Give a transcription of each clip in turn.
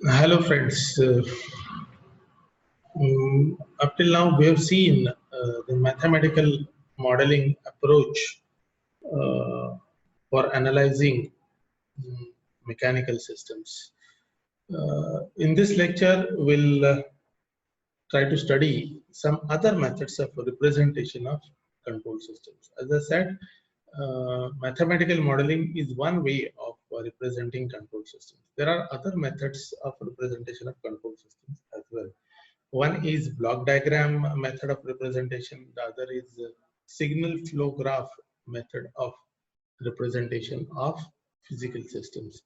Hello, friends. Up till now, we have seen the mathematical modeling approach for analyzing mechanical systems. In this lecture, we'll try to study some other methods of representation of control systems. As I said, mathematical modeling is one way of representing control systems. There are other methods of representation of control systems as well. One is block diagram method of representation. The other is signal flow graph method of representation of physical systems.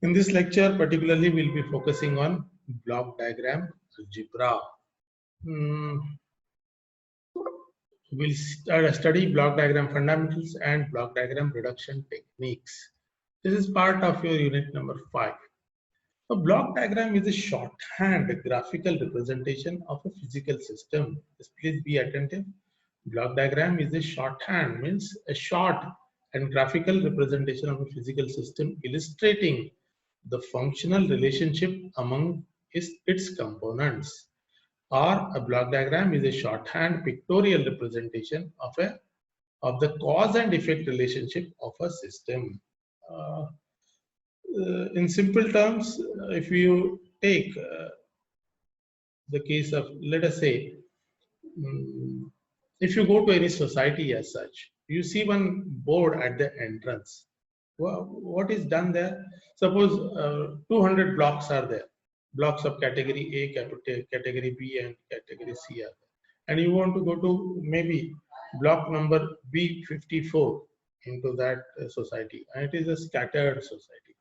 In this lecture, particularly, we'll be focusing on block diagram algebra. We'll study block diagram fundamentals and block diagram reduction techniques. This is part of your unit number 5. A block diagram is a shorthand graphical representation of a physical system. Please be attentive. Block diagram is a shorthand, means a short and graphical representation of a physical system illustrating the functional relationship among its components. Or a block diagram is a shorthand pictorial representation of the cause and effect relationship of a system. In simple terms, if you take the case of, let us say, if you go to any society as such, you see one board at the entrance. Well, what is done there? Suppose 200 blocks are there. Blocks of category A, category B, and category C are there. And you want to go to maybe block number B54 into that society. And it is a scattered society.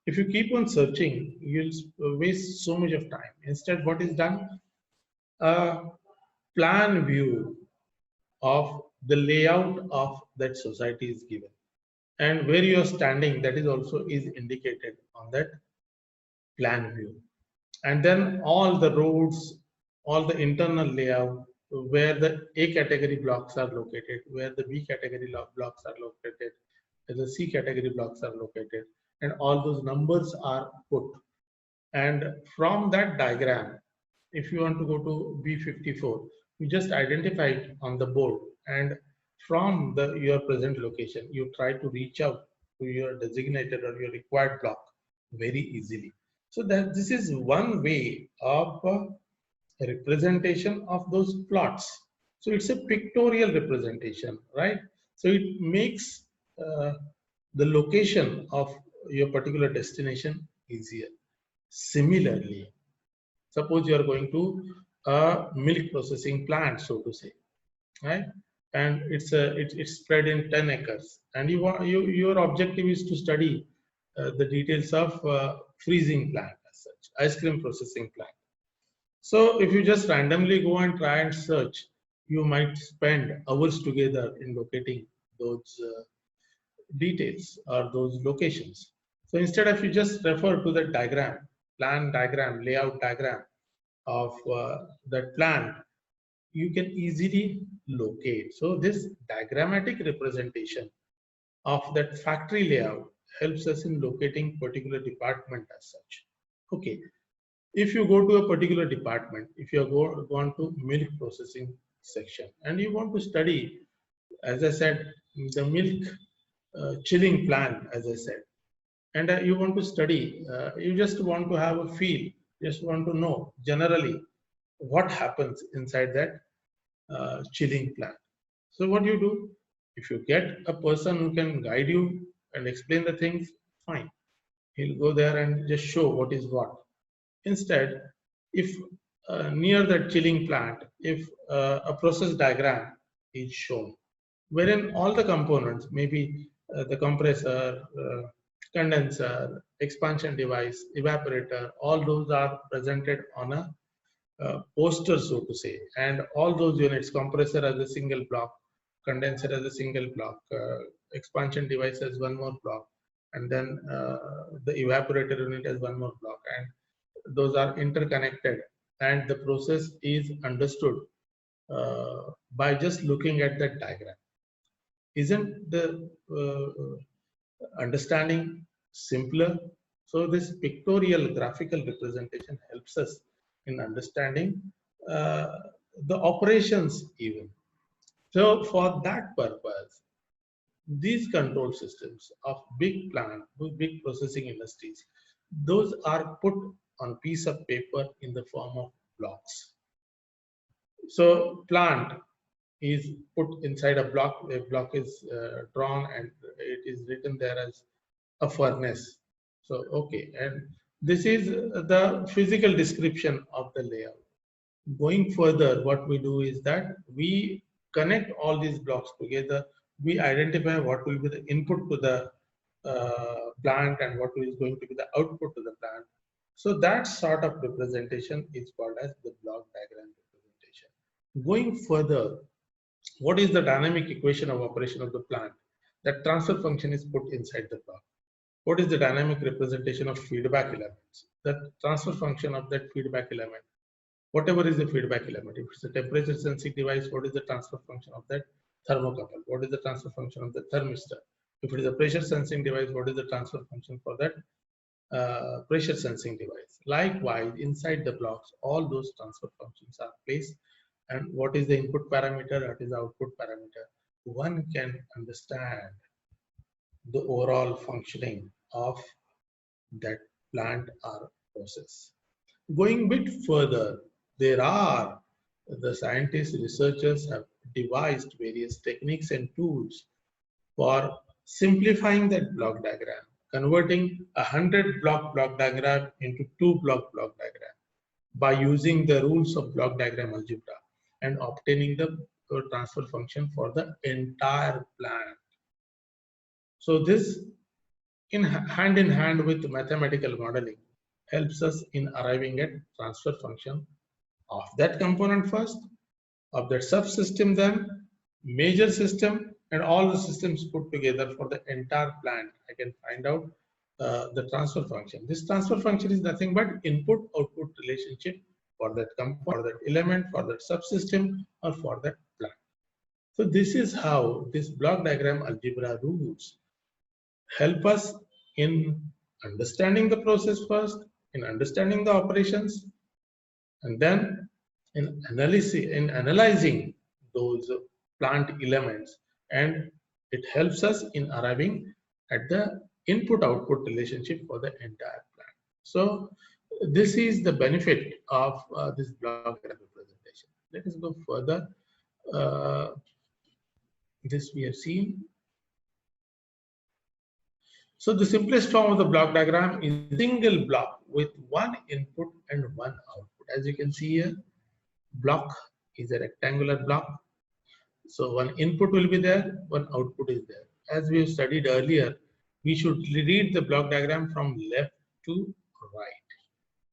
If you keep on searching, you'll waste so much of time. Instead, what is done? A plan view of the layout of that society is given. And where you are standing, that is also is indicated on that plan view. And then all the roads, all the internal layout, where the A category blocks are located, where the B category blocks are located, where the C category blocks are located, and all those numbers are put. And from that diagram, if you want to go to B54, you just identify it on the board, and from your present location, you try to reach out to your designated or your required block very easily. So that this is one way of representation of those plots. So it's a pictorial representation, right? So it makes the location of your particular destination easier. Similarly, suppose you are going to a milk processing plant, so to say, right? And it's spread in 10 acres, and your objective is to study the details of freezing plant as such, ice cream processing plant. So if you just randomly go and try and search, you might spend hours together in locating those details or those locations. So instead of you just refer to the diagram, plan diagram, layout diagram of that plant, you can easily locate. So this diagrammatic representation of that factory layout helps us in locating particular department as such. Okay, if you go to a particular department, if you are gone to milk processing section and you want to study, as I said, the milk chilling plant, as I said, and you want to study, you just want to have a feel, just want to know generally what happens inside that chilling plant. So what you do, if you get a person who can guide you and explain the things, fine, he'll go there and just show what is what. Instead, if near that chilling plant, if a process diagram is shown, wherein all the components, maybe the compressor, condenser, expansion device, evaporator, all those are presented on a poster, so to say, and all those units, compressor as a single block, condenser as a single block, expansion device as one more block, and then the evaporator unit as one more block, and those are interconnected, and the process is understood by just looking at that diagram. Isn't the understanding simpler So this pictorial graphical representation helps us in understanding uh, the operations even. So for that purpose, these control systems of big plant, big processing industries, those are put on piece of paper in the form of blocks. So plant is put inside a block is drawn and it is written there as a furnace. So, okay, and this is the physical description of the layout. Going further, what we do is that we connect all these blocks together. We identify what will be the input to the plant and what is going to be the output to the plant. So that sort of representation is called as the block diagram representation. Going further, what is the dynamic equation of operation of the plant? That transfer function is put inside the block. What is the dynamic representation of feedback elements? The transfer function of that feedback element. Whatever is the feedback element. If it's a temperature sensing device, what is the transfer function of that thermocouple? What is the transfer function of the thermistor? If it is a pressure sensing device, what is the transfer function for that pressure sensing device? Likewise, inside the blocks, all those transfer functions are placed. And what is the input parameter? What is the output parameter? One can understand the overall functioning of that plant or process. Going a bit further, the scientists, researchers have devised various techniques and tools for simplifying that block diagram, converting a 100-block block diagram into 2-block block diagram by using the rules of block diagram algebra and obtaining the transfer function for the entire plant. So this in hand with mathematical modeling helps us in arriving at transfer function of that component first, of that subsystem then, major system, and all the systems put together for the entire plant. I can find out the transfer function. This transfer function is nothing but input-output relationship for that component, for that element, for that subsystem, or for that plant. So this is how this block diagram algebra rules help us in understanding the process first, in understanding the operations, and then in analyzing those plant elements, and it helps us in arriving at the input-output relationship for the entire plant. So this is the benefit of this block diagram representation. Let us go further. This we have seen. So the simplest form of the block diagram is a single block with one input and one output. As you can see here, block is a rectangular block. So one input will be there, one output is there. As we have studied earlier, we should read the block diagram from left to right.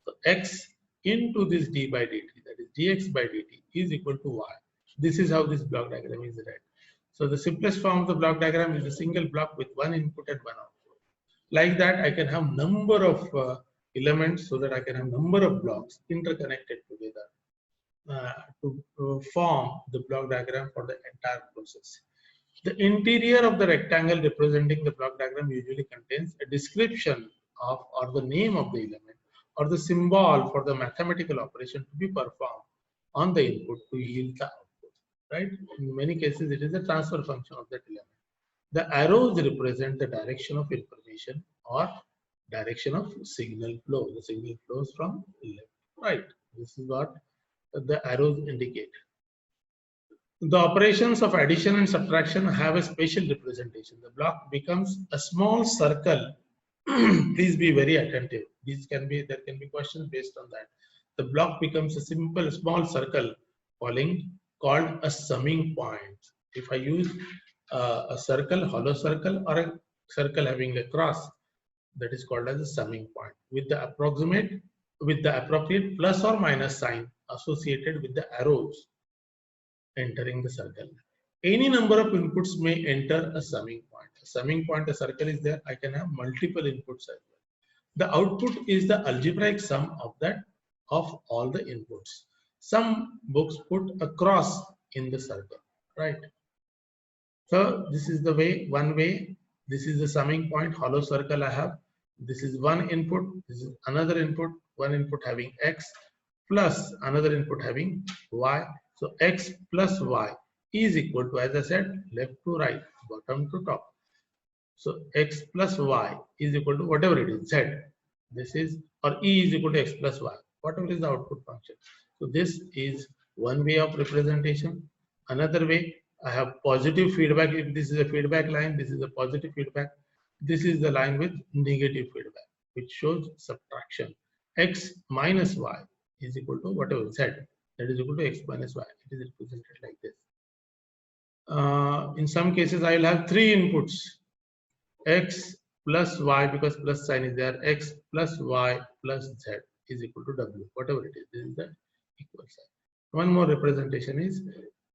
So x into this d by dt, that is dx by dt, is equal to y. This is how this block diagram is read. So the simplest form of the block diagram is a single block with one input and one output. Like that, I can have number of elements, so that I can have number of blocks interconnected together to form the block diagram for the entire process. The interior of the rectangle representing the block diagram usually contains a description of or the name of the element or the symbol for the mathematical operation to be performed on the input to yield the output. Right? In many cases, it is the transfer function of that element. The arrows represent the direction of information or direction of signal flow. The signal flows from left to right. This is what the arrows indicate. The operations of addition and subtraction have a spatial representation. The block becomes a small circle. Please be very attentive. There can be questions based on that. The block becomes a simple small circle called a summing point. If I use a circle, hollow circle, or a circle having a cross, that is called as a summing point with the appropriate plus or minus sign associated with the arrows entering the circle. Any number of inputs may enter a summing point. A summing point, a circle is there. I can have multiple inputs as well. The output is the algebraic sum of all the inputs. Some books put a cross in the circle, right? So this is the way, one way. This is the summing point, hollow circle I have. This is one input, this is another input, one input having X plus another input having Y. So X plus Y is equal to, as I said, left to right, bottom to top. So X plus Y is equal to whatever it is, Z. This is, or E is equal to X plus Y, whatever is the output function. So this is one way of representation. Another way, I have positive feedback. If this is a feedback line, this is a positive feedback. This is the line with negative feedback, which shows subtraction. X minus Y is equal to whatever Z, that is equal to X minus Y. It is represented like this. In some cases, I will have three inputs, X plus Y, because plus sign is there, X plus Y plus Z is equal to W, whatever it is. This is the equal sign. One more representation is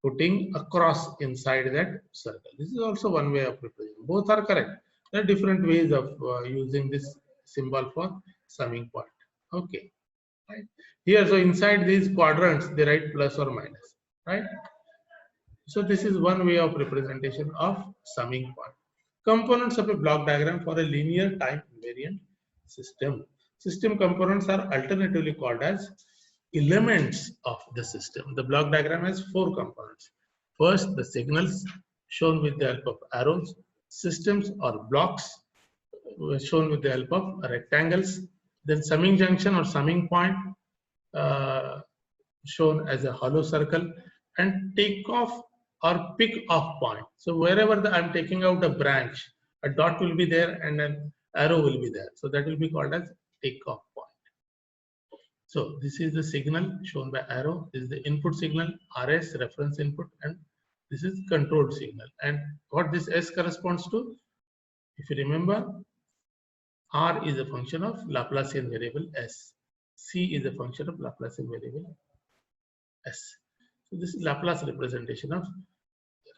putting a cross inside that circle. This is also one way of representing. Both are correct. There are different ways of using this symbol for summing point. Okay, right. Here, so inside these quadrants, they write plus or minus, right? So this is one way of representation of summing point. Components of a block diagram for a linear time invariant system. System components are alternatively called as elements of the system. The block diagram has four components. First, the signals shown with the help of arrows. Systems or blocks shown with the help of rectangles. Then summing junction or summing point shown as a hollow circle, and takeoff or pick off point. So wherever I'm taking out a branch, a dot will be there and an arrow will be there. So that will be called as takeoff point. So this is the signal shown by arrow. This is the input signal, RS, reference input, and this is controlled signal. And what this S corresponds to, if you remember, R is a function of Laplacian variable S. C is a function of Laplacian variable S. So this is Laplace representation of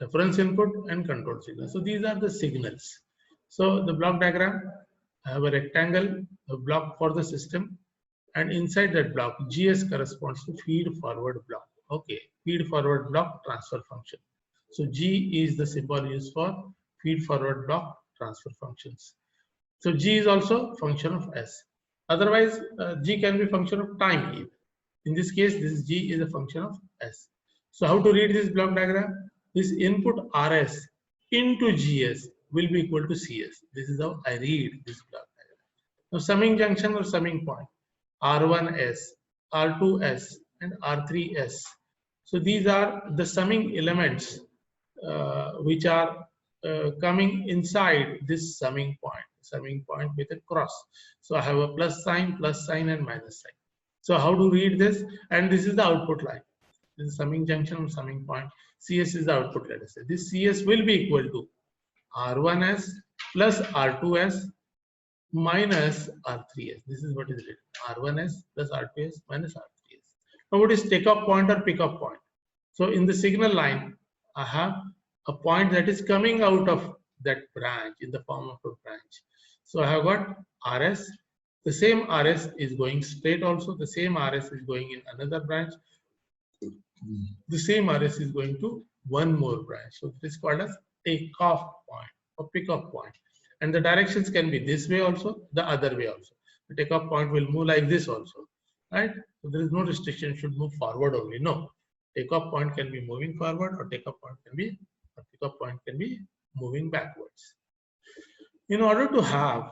reference input and control signal. So these are the signals. So the block diagram, I have a rectangle, a block for the system, and inside that block, GS corresponds to feed forward block. Okay, feed forward block transfer function. So G is the symbol used for feed forward block transfer functions. So G is also function of S. Otherwise, G can be function of time even. In this case, this G is a function of S. So how to read this block diagram? This input RS into GS will be equal to CS. This is how I read this block diagram. Now summing junction or summing point, R1S, R2S, and R3S. So these are the summing elements which are coming inside this summing point with a cross. So I have a plus sign, and minus sign. So how to read this? And this is the output line. This is summing junction or summing point. CS is the output, let us say. This CS will be equal to R1S plus R2S minus R3S. This is what is written. R1S plus R2S minus R3S. Now what is takeoff point or pickup point? So in the signal line, I have a point that is coming out of that branch in the form of a branch. So I have got RS. The same RS is going straight also. The same RS is going in another branch. The same RS is going to one more branch. So this is called as takeoff point or pickup point. And the directions can be this way also, the other way also. The takeoff point will move like this also, right? So there is no restriction, should move forward only. No, takeoff point can be moving forward, or takeoff point can be, or pickup point can be moving backwards. In order to have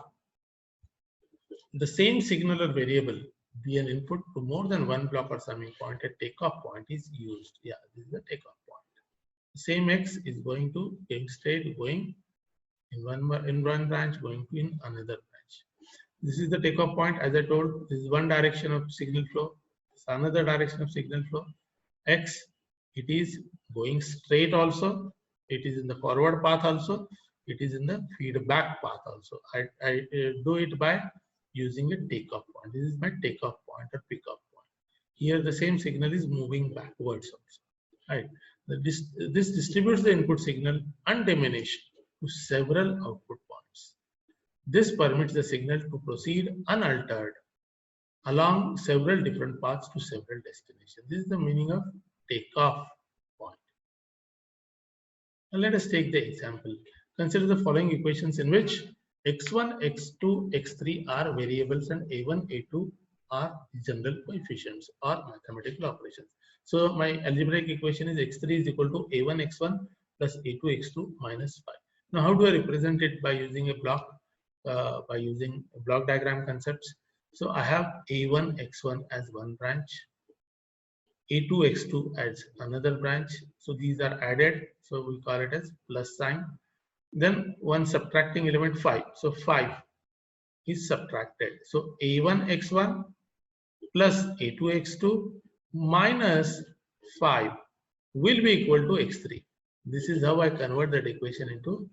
the same signal or variable be an input to more than one block or summing point, a takeoff point is used. Yeah, this is the takeoff point. The same X is going to straight, going in one branch, going to in another branch. This is the takeoff point. As I told, this is one direction of signal flow. This is another direction of signal flow. X, it is going straight also. It is in the forward path also. It is in the feedback path also. I do it by using a takeoff point. This is my takeoff point or pickup point. Here the same signal is moving backwards also. Right. This distributes the input signal undiminished to several output points. This permits the signal to proceed unaltered along several different paths to several destinations. This is the meaning of takeoff point. Now let us take the example. Consider the following equations in which x1, x2, x3 are variables and a1, a2 are general coefficients or mathematical operations. So my algebraic equation is x3 is equal to a1 x1 plus a2 x2 minus 5. Now how do I represent it? By using a block, by using block diagram concepts. So I have a1 x1 as one branch, a2 x2 as another branch. So these are added. So we call it as plus sign. Then one subtracting element 5. So 5 is subtracted. So a1 x1 plus a2 x2 minus 5 will be equal to x3. This is how I convert that equation into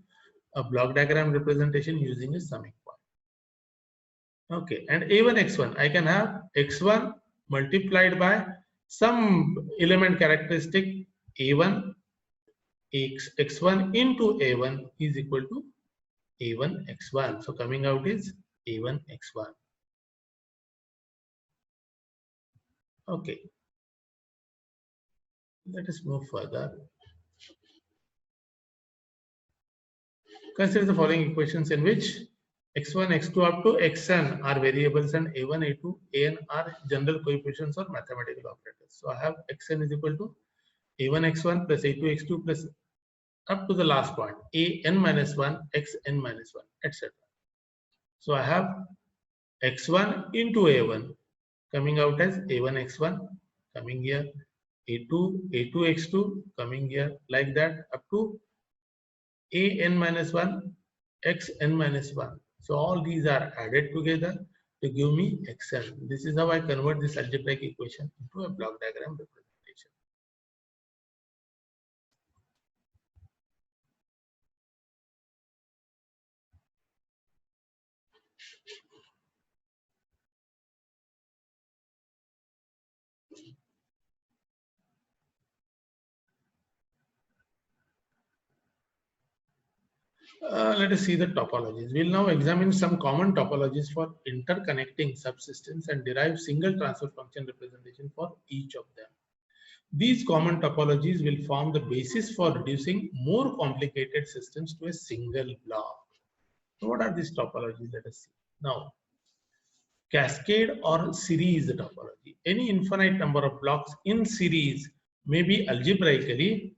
a block diagram representation using a summing point. Okay, and a1 x1, I can have x1 multiplied by some element characteristic a1 x1 into a1 is equal to a1 x1. So coming out is a1 x1. Okay, let us move further. Consider the following equations in which x1, x2 up to xn are variables and a1, a2, an are general coefficients or mathematical operators. So I have xn is equal to a1 x1 plus a2 x2 plus up to the last point an minus 1 xn minus 1 etc. So I have x1 into a1 coming out as a1 x1 coming here, a2 x2 coming here, like that up to an minus 1 xn minus 1. So all these are added together to give me xn. This is how I convert this algebraic equation into a block diagram representation. Let us see the topologies. We'll now examine some common topologies for interconnecting subsystems and derive single transfer function representation for each of them. These common topologies will form the basis for reducing more complicated systems to a single block. So what are these topologies? Let us see. Now, cascade or series topology. Any infinite number of blocks in series may be algebraically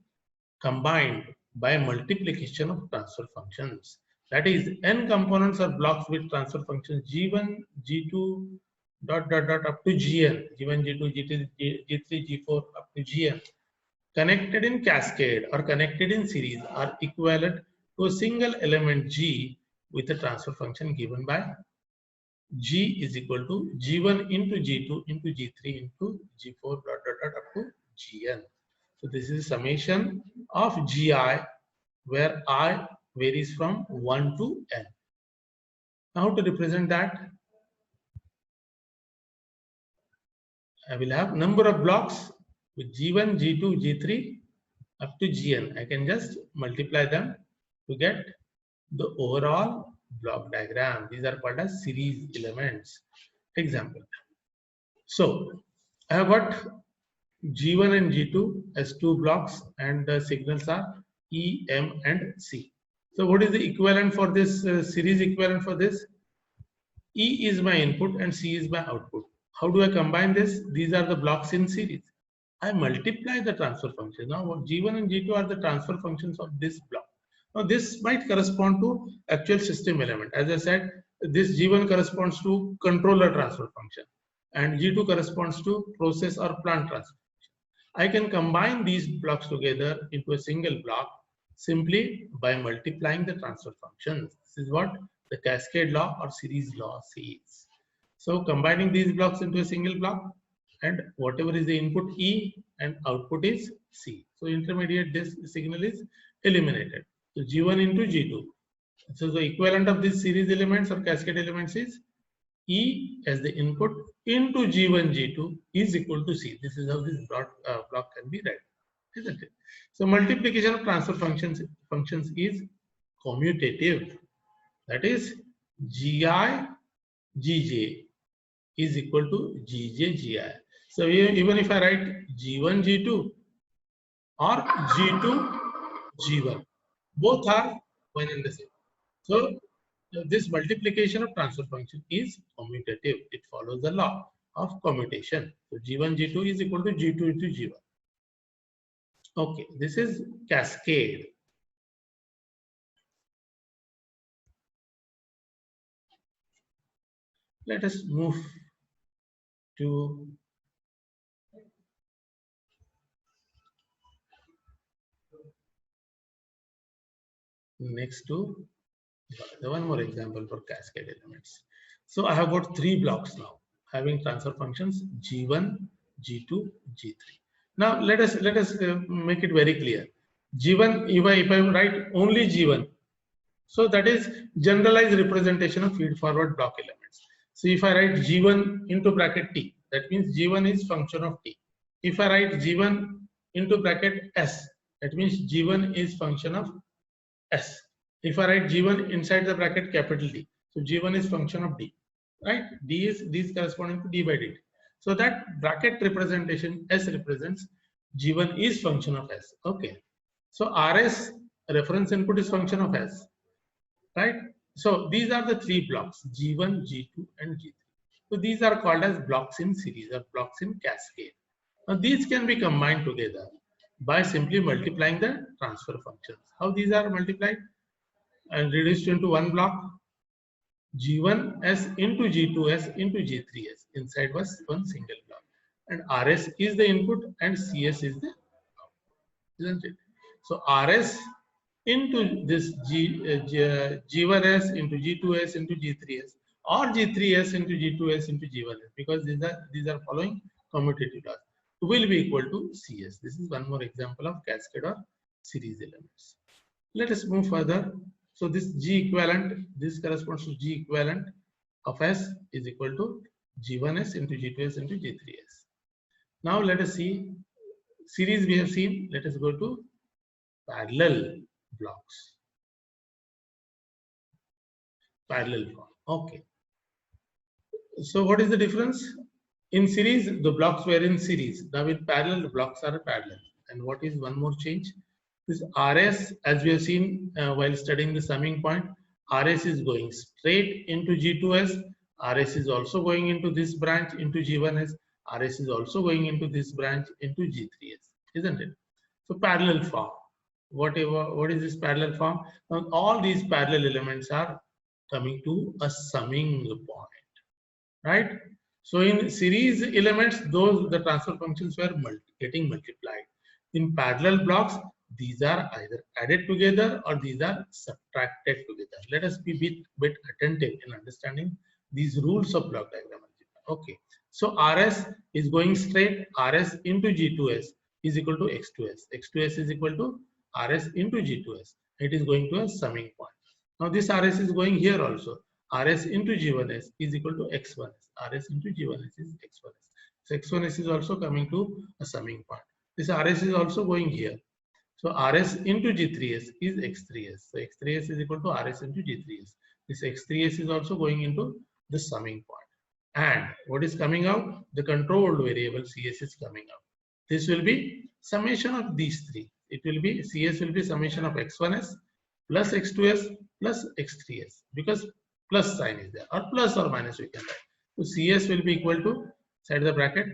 combined by multiplication of transfer functions. That is, n components are blocks with transfer functions g1, g2, dot up to gn, g1, g2, g3, g4 up to gn, connected in cascade or connected in series are equivalent to a single element g with a transfer function given by g is equal to g1 into g2 into g3 into g4 dot up to gn. So this is summation of gi where I varies from 1 to n. Now how to represent that? I will have number of blocks with g1, g2, g3 up to gn. I can just multiply them to get the overall block diagram. These are called as series elements. Example. So I have got G1 and G2 as two blocks and the signals are E, M and C. So what is the equivalent for this series equivalent for this? E is my input and C is my output. How do I combine this? These are the blocks in series. I multiply the transfer function. Now G1 and G2 are the transfer functions of this block. Now this might correspond to actual system element. As I said, this G1 corresponds to controller transfer function and G2 corresponds to process or plant transfer. I can combine these blocks together into a single block simply by multiplying the transfer functions. This is what the cascade law or series law says. So combining these blocks into a single block and whatever is the input E and output is C. So intermediate this signal is eliminated. So G1 into G2. So the equivalent of these series elements or cascade elements is E as the input into G1, G2 is equal to C. This is how this block can be read, isn't it? So multiplication of transfer functions is commutative. That is Gi, Gj is equal to Gj, Gi. So even if I write G1, G2 or G2, G1, both are one and the same. So this multiplication of transfer function is commutative. It follows the law of commutation. So G1, G2 is equal to G2 into G1. Okay, this is cascade. Let us move to next to the one more example for cascade elements. So I have got 3 blocks now having transfer functions G1, G2, G3. Now let us make it very clear. G1, if I write only G1, so that is generalized representation of feed forward block elements. So if I write G1 into bracket T, that means G1 is function of T. If I write G1 into bracket S, that means G1 is function of S. If I write G1 inside the bracket capital D, so G1 is function of D, right? D is corresponding to D by dt. So that bracket representation S represents G1 is function of S. Okay. So RS reference input is function of S, right? So these are the 3 blocks G1, G2, and G3. So these are called as blocks in series or blocks in cascade. Now these can be combined together by simply multiplying the transfer functions. How these are multiplied and reduced into one block? G1s into G2s into G3s. Inside was one single block. And RS is the input and CS is the output, isn't it? So RS into this G1s into G2s into G3s or G3s into G2s into G1s, because these are following commutative laws, will be equal to CS. This is one more example of cascade or series elements. Let us move further. So this G equivalent, this corresponds to G equivalent of S is equal to G1s into G2s into G3s. Now let us see series we have seen. Let us go to parallel blocks. Parallel form. Okay. So what is the difference? In series, the blocks were in series. Now in parallel, the blocks are parallel. And what is one more change? This RS, as we have seen while studying the summing point, RS is going straight into G2s. RS is also going into this branch into G1s. RS is also going into this branch into G3s, isn't it? So parallel form. What is this parallel form? Now all these parallel elements are coming to a summing point, right? So in series elements, the transfer functions were getting multiplied. In parallel blocks, these are either added together or these are subtracted together. Let us be bit attentive in understanding these rules of block diagram. Okay, so RS is going straight. RS into G2s is equal to X2s. X2s is equal to RS into G2s. It is going to a summing point. Now this RS is going here also. RS into G1s is equal to X1s. RS into G1s is X1s. So X1s is also coming to a summing point. This RS is also going here. So RS into G3s is X3s. So X3s is equal to RS into G3s. This X3s is also going into the summing point. And what is coming out? The controlled variable CS is coming out. This will be summation of these 3. It will be CS will be summation of X1s plus X2s plus X3s, because plus sign is there, or plus or minus we can write. So CS will be equal to, inside the bracket,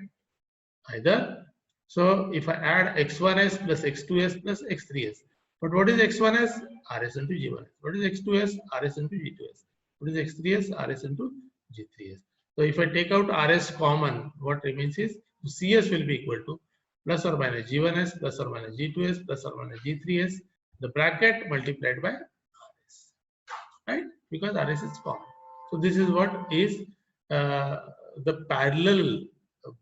either. So if I add X1s plus X2s plus X3s, but what is X1s? RS into G1s. What is X2s? RS into G2s. What is X3s? RS into G3s. So if I take out RS common, what remains is CS will be equal to plus or minus G1s plus or minus G2s plus or minus G3s, the bracket multiplied by RS, right? Because RS is common. So this is what is the parallel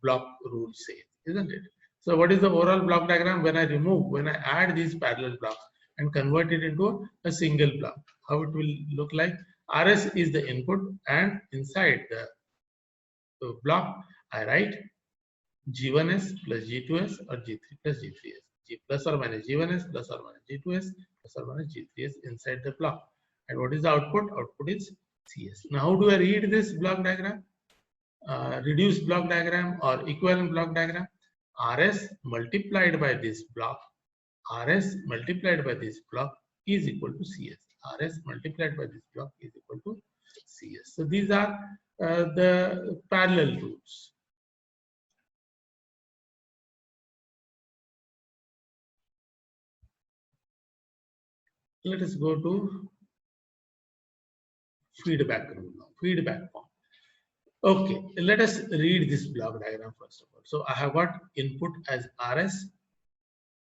block rule says, isn't it? So what is the overall block diagram? When I add these parallel blocks and convert it into a single block, how it will look like? RS is the input, and inside the block I write G1s plus G2s or G3 plus G3s. G plus or minus G1s plus or minus G2s plus or minus G3s inside the block. And what is the output? Output is CS. Now how do I read this block diagram? Reduced block diagram or equivalent block diagram? RS multiplied by this block, RS multiplied by this block is equal to CS. Rs multiplied by this block is equal to Cs. So these are the parallel rules. Let us go to feedback rule now, feedback form. Okay, let us read this block diagram first of all. So I have got input as Rs,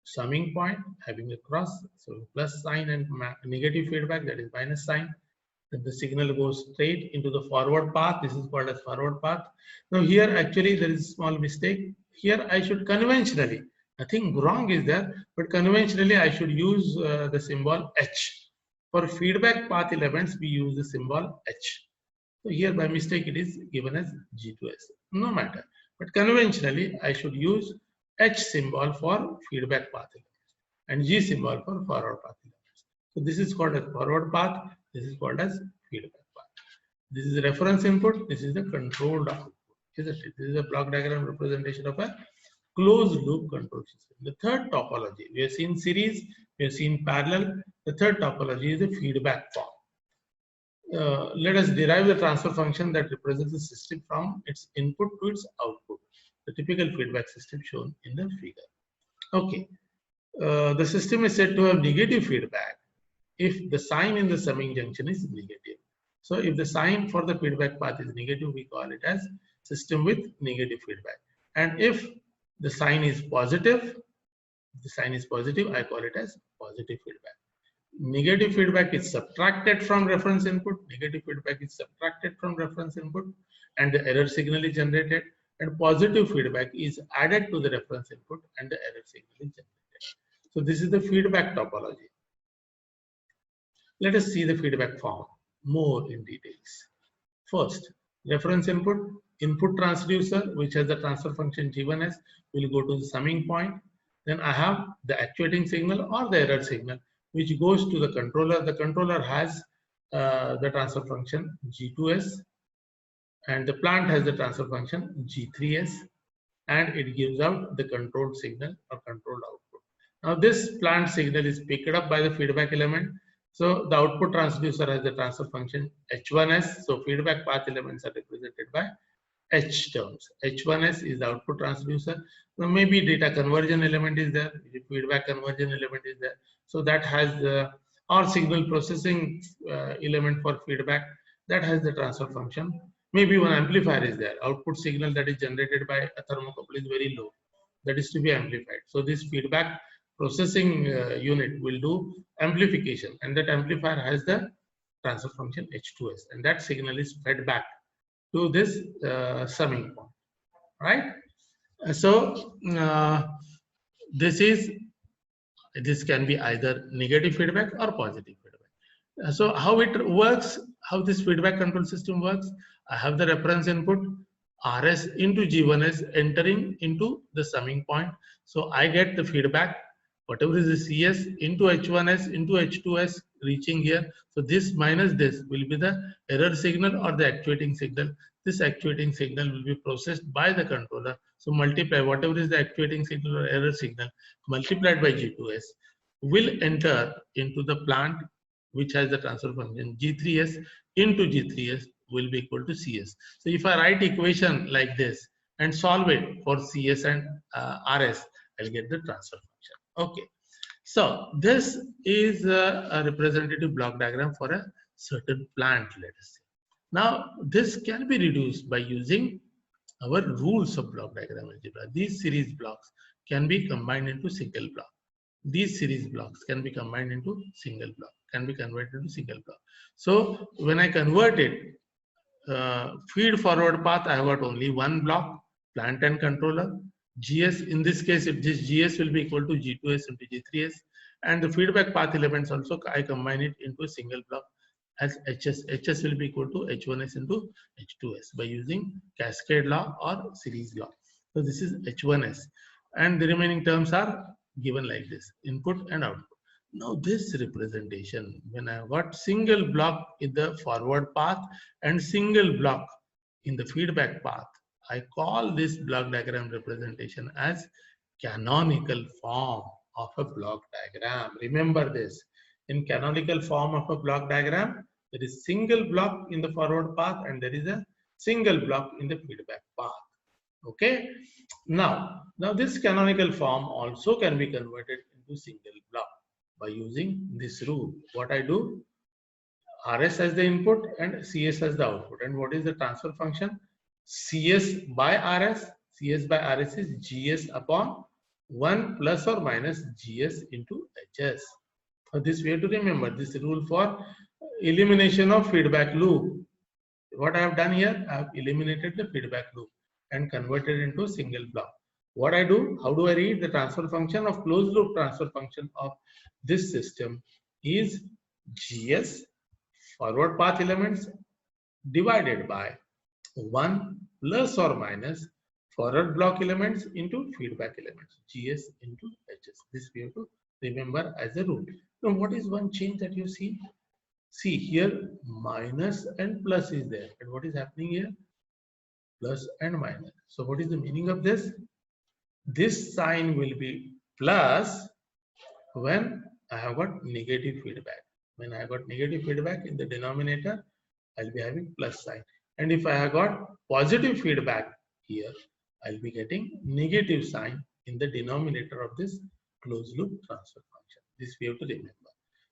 summing point having a cross, so plus sign, and negative feedback, that is minus sign. Then the signal goes straight into the forward path. This is called as forward path. Now here actually there is a small mistake. Here I should conventionally, nothing wrong is there, but conventionally I should use the symbol H. For feedback path elements, we use the symbol H. So here by mistake it is given as G2S. No matter. But conventionally I should use H symbol for feedback path elements and G symbol for forward path elements. So this is called as forward path. This is called as feedback path. This is the reference input. This is the controlled output. Isn't it? This is a block diagram representation of a closed loop control system. The third topology, we have seen series, we have seen parallel. The third topology is the feedback form. Let us derive the transfer function that represents the system from its input to its output. The typical feedback system shown in the figure. Okay, the system is said to have negative feedback if the sign in the summing junction is negative. So if the sign for the feedback path is negative, we call it as system with negative feedback. And if the sign is positive, I call it as positive feedback. Negative feedback is subtracted from reference input. Negative feedback is subtracted from reference input, and the error signal is generated. And positive feedback is added to the reference input, and the error signal is generated. So this is the feedback topology. Let us see the feedback form more in details. First, reference input transducer, which has the transfer function G1s, will go to the summing point. Then I have the actuating signal or the error signal, which goes to the controller. The controller has the transfer function G2s, and the plant has the transfer function G3s, and it gives out the controlled signal or controlled output. Now this plant signal is picked up by the feedback element. So the output transducer has the transfer function H1s. So feedback path elements are represented by H terms. H1s is the output transducer. So maybe data conversion element is there, feedback conversion element is there. So that has the or signal processing element for feedback, that has the transfer function. Maybe one amplifier is there. Output signal that is generated by a thermocouple is very low. That is to be amplified. So this feedback processing unit will do amplification, and that amplifier has the transfer function H2s, and that signal is fed back to this summing point, right? So this can be either negative feedback or positive feedback. So how it works, how this feedback control system works, I have the reference input Rs into G1s entering into the summing point. So I get the feedback, whatever is the Cs into H1s into H2s reaching here. So this minus this will be the error signal or the actuating signal. This actuating signal will be processed by the controller. So multiply whatever is the actuating signal or error signal multiplied by G2s will enter into the plant, which has the transfer function G3s into G3s will be equal to Cs. So if I write equation like this and solve it for Cs and Rs, I'll get the transfer function. Okay. So this is a representative block diagram for a certain plant, let us say. Now this can be reduced by using our rules of block diagram algebra. These series blocks can be combined into single block. These series blocks can be combined into single block, can be converted into single block. So when I convert it, feed forward path, I have got only one block, plant and controller. GS, in this case, if this GS will be equal to G2s into G3s, and the feedback path elements also, I combine it into a single block as HS. HS will be equal to H1s into H2s by using cascade law or series law. So this is H1s, and the remaining terms are given like this, input and output. Now this representation, when I have got single block in the forward path and single block in the feedback path, I call this block diagram representation as canonical form of a block diagram. Remember this, In canonical form of a block diagram, there is single block in the forward path and there is a single block in the feedback path. Okay. Now this canonical form also can be converted into single block by using this rule. What I do, RS as the input and CS as the output. And what is the transfer function? CS by RS. CS by RS is GS upon 1 plus or minus GS into HS. So this we have to remember this rule for elimination of feedback loop. What I have done here, I have eliminated the feedback loop and converted into single block. What I do, how do I read the transfer function of closed loop transfer function of this system is GS forward path elements divided by 1 plus or minus forward block elements into feedback elements, GS into HS. This we have to remember as a rule. Now, what is one change that you see? See here, minus and plus is there. And what is happening here? Plus and minus. So what is the meaning of this? This sign will be plus when I have got negative feedback. When I have got negative feedback in the denominator, I'll be having plus sign. And if I have got positive feedback here, I'll be getting negative sign in the denominator of this closed loop transfer function. This we have to remember.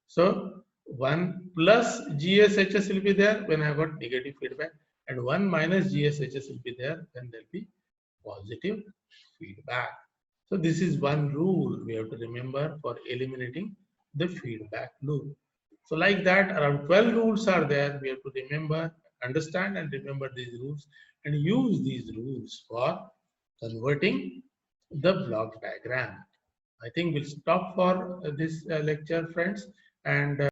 So 1 plus GSHS will be there when I have got negative feedback, and 1 minus GSHS will be there when there will be positive feedback. So this is one rule we have to remember for eliminating the feedback loop. So like that, around 12 rules are there. We have to remember, understand and remember these rules and use these rules for converting the block diagram. I think we'll stop for this lecture, friends, and